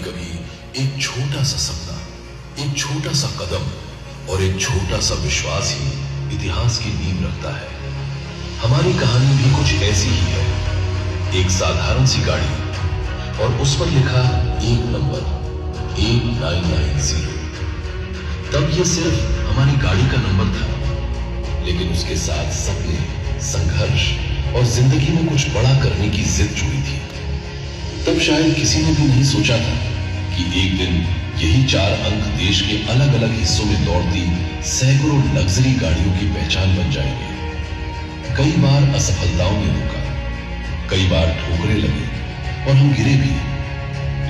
कभी एक छोटा सा सपना, एक छोटा सा कदम और एक छोटा सा विश्वास ही इतिहास की नींव रखता है। हमारी कहानी भी कुछ ऐसी ही है। एक साधारण सी गाड़ी और उस पर लिखा एक नंबर 8990। तब यह सिर्फ हमारी गाड़ी का नंबर था, लेकिन उसके साथ सपने, संघर्ष और जिंदगी में कुछ बड़ा करने की जिद जुड़ी थी। तब शायद किसी ने भी नहीं सोचा था कि एक दिन यही 4 अंक देश के अलग अलग हिस्सों में दौड़ती सैकड़ों लग्जरी गाड़ियों की पहचान बन जाएंगे। कई बार असफलताओं ने रोका, कई बार ठोकरें लगे और हम गिरे भी,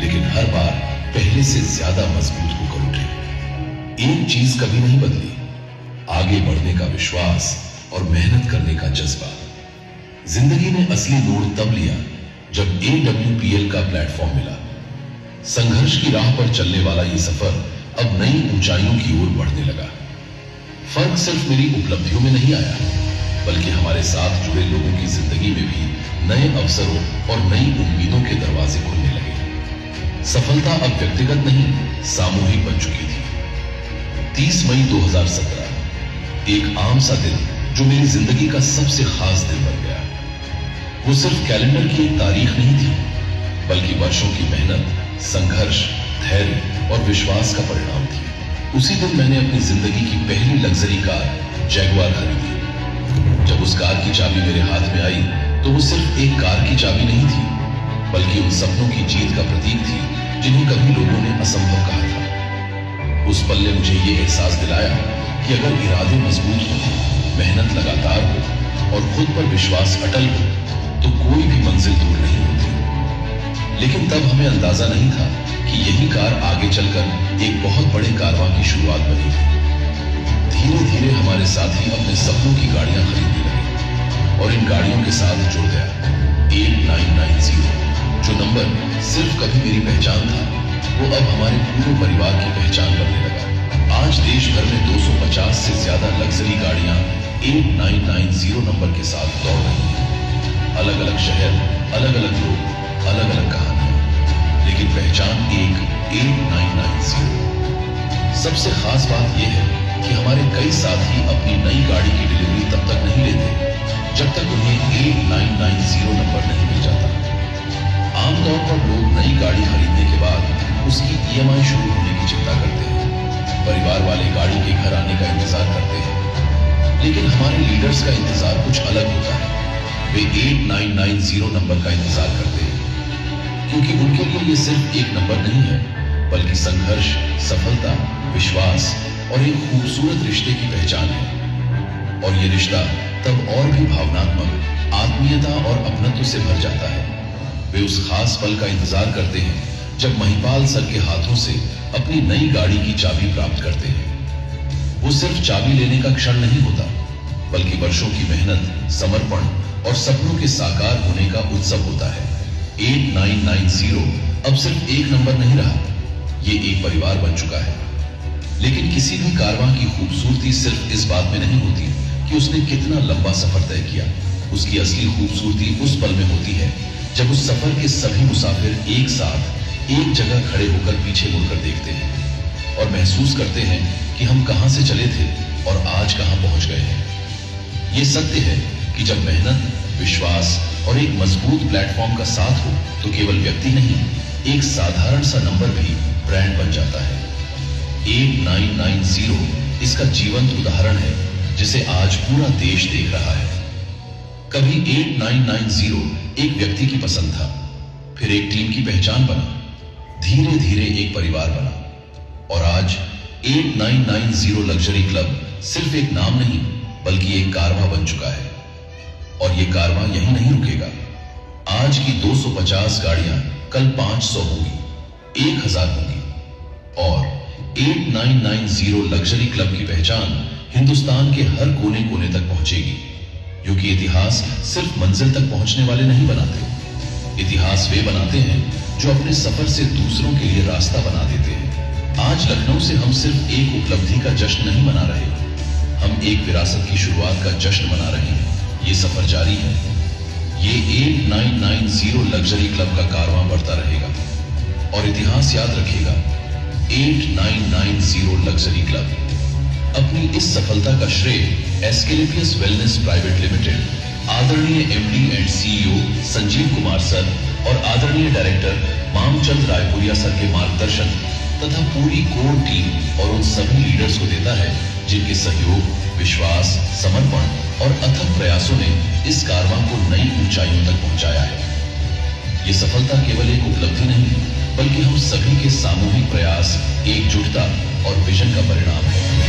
लेकिन हर बार पहले से ज्यादा मजबूत होकर उठे। एक चीज कभी नहीं बदली, आगे बढ़ने का विश्वास और मेहनत करने का जज्बा। जिंदगी ने असली मोड़ तब लिया जब AWPL का प्लेटफॉर्म मिला। संघर्ष की राह पर चलने वाला ये सफर अब नई ऊंचाइयों की ओर बढ़ने लगा। फर्क सिर्फ मेरी उपलब्धियों में नहीं आया, बल्कि हमारे साथ जुड़े लोगों की जिंदगी में भी नए अवसरों और नई उम्मीदों के दरवाजे खुलने लगे। सफलता अब व्यक्तिगत नहीं, सामूहिक बन चुकी थी। 30 मई 2017, एक आम सा दिन जो मेरी जिंदगी का सबसे खास दिन बन गया। वो सिर्फ कैलेंडर की एक तारीख नहीं थी, बल्कि वर्षों की मेहनत, संघर्ष, धैर्य और विश्वास का परिणाम थी। उसी दिन मैंने अपनी जिंदगी की पहली लग्जरी कार जैगुआर खरीदी। जब उस कार की चाबी मेरे हाथ में आई तो वो सिर्फ एक कार की चाबी नहीं थी, बल्कि उन सपनों की जीत का प्रतीक थी जिन्हें कभी लोगों ने असंभव कहा था। उस पल ने मुझे ये एहसास दिलाया कि अगर इरादे मजबूत हो, मेहनत लगातार हो और खुद पर विश्वास अटल हो तो कोई भी मंजिल दूर नहीं होती। लेकिन तब हमें अंदाजा नहीं था कि यही कार आगे चलकर एक बहुत बड़े कारवां की शुरुआत बनी। धीरे धीरे हमारे साथी अपने सपनों की गाड़ियां खरीदने लगे और इन गाड़ियों के साथ जुड़ गया 8990, जो नंबर सिर्फ कभी मेरी पहचान था, वो अब हमारे पूरे परिवार की पहचान बनने लगा। आज देश भर में 250 से ज्यादा लग्जरी गाड़ियां 8990 नंबर के साथ दौड़ रही हैं। अलग अलग शहर, अलग अलग लोग, अलग अलग कहानियां, लेकिन पहचान एक 8990। सबसे खास बात यह है कि हमारे कई साथी अपनी नई गाड़ी की डिलीवरी तब तक नहीं लेते जब तक उन्हें 8990 नंबर नहीं मिल जाता। आमतौर पर लोग नई गाड़ी खरीदने के बाद उसकी EMI शुरू होने की चिंता करते हैं। परिवार वाले गाड़ी के घर आने का इंतजार करते हैं, लेकिन हमारे लीडर्स का इंतजार कुछ अलग होता है। वे 8990 नंबर का इंतजार करते हैं, क्योंकि उनके लिए ये सिर्फ एक नंबर नहीं है, बल्कि संघर्ष, सफलता, विश्वास और एक खूबसूरत रिश्ते की पहचान है। और ये रिश्ता तब और भी भावनात्मक, आत्मीयता और अपनत्व से भर जाता है। वे उस खास पल का इंतजार करते हैं जब महिपाल सर के हाथों से अपनी नई गाड़ी की चाबी प्राप्त करते हैं। वो सिर्फ चाबी लेने का क्षण नहीं होता, बल्कि वर्षों की मेहनत, समर्पण और सपनों के साकार होने का उत्सव होता है। 8990 अब सिर्फ एक नंबर नहीं रहा, ये एक परिवार बन चुका है। लेकिन किसी भी कारवां की खूबसूरती सिर्फ इस बात में नहीं होती कि उसने कितना लंबा सफर तय किया। उसकी असली खूबसूरती उस पल में होती है जब उस सफर के सभी मुसाफिर एक साथ एक जगह खड़े होकर पीछे मुड़कर देखते हैं और महसूस करते हैं कि हम कहां से चले थे और आज कहां पहुंच गए हैं। ये सत्य है कि जब मेहनत, विश्वास और एक मजबूत प्लेटफॉर्म का साथ हो तो केवल व्यक्ति नहीं, एक साधारण सा नंबर भी ब्रांड बन जाता है। 8990 इसका जीवंत उदाहरण है, जिसे आज पूरा देश देख रहा है। कभी 8990 एक व्यक्ति की पसंद था, फिर एक टीम की पहचान बना, धीरे धीरे एक परिवार बना और आज 8990 लग्जरी क्लब सिर्फ एक नाम नहीं, बल्कि एक कारवां बन चुका है। और ये कारवां यहीं नहीं रुकेगा। आज की 250 गाड़ियां कल 500 होंगी, 1000 होंगी और 8990 लग्जरी क्लब की पहचान हिंदुस्तान के हर कोने कोने तक पहुंचेगी। क्योंकि इतिहास सिर्फ मंजिल तक पहुंचने वाले नहीं बनाते, इतिहास वे बनाते हैं जो अपने सफर से दूसरों के लिए रास्ता बना देते हैं। आज लखनऊ से हम सिर्फ एक उपलब्धि का जश्न नहीं मना रहे, हम एक विरासत की शुरुआत का जश्न मना रहे हैं। ये सफर जारी है। ये 8990 लग्जरी क्लब का कारवां बढ़ता रहेगा और इतिहास खास याद रखिएगा, 8990 लग्जरी क्लब। अपनी इस सफलता का श्रेय एस्केलेपियस वेलनेस प्राइवेट लिमिटेड, आदरणीय MD and CEO Sanjeev Kumar sir और आदरणीय डायरेक्टर मामचंद रायपुरिया सर के मार्गदर्शन तथा पूरी कोर टीम और उन सभी लीडर्स को देता है जिनके सहयोग, विश्वास, समर्पण और अथक प्रयासों ने इस कारवां को नई ऊंचाइयों तक पहुंचाया है। ये सफलता केवल एक उपलब्धि नहीं, बल्कि हम सभी के सामूहिक प्रयास, एकजुटता और विजन का परिणाम है।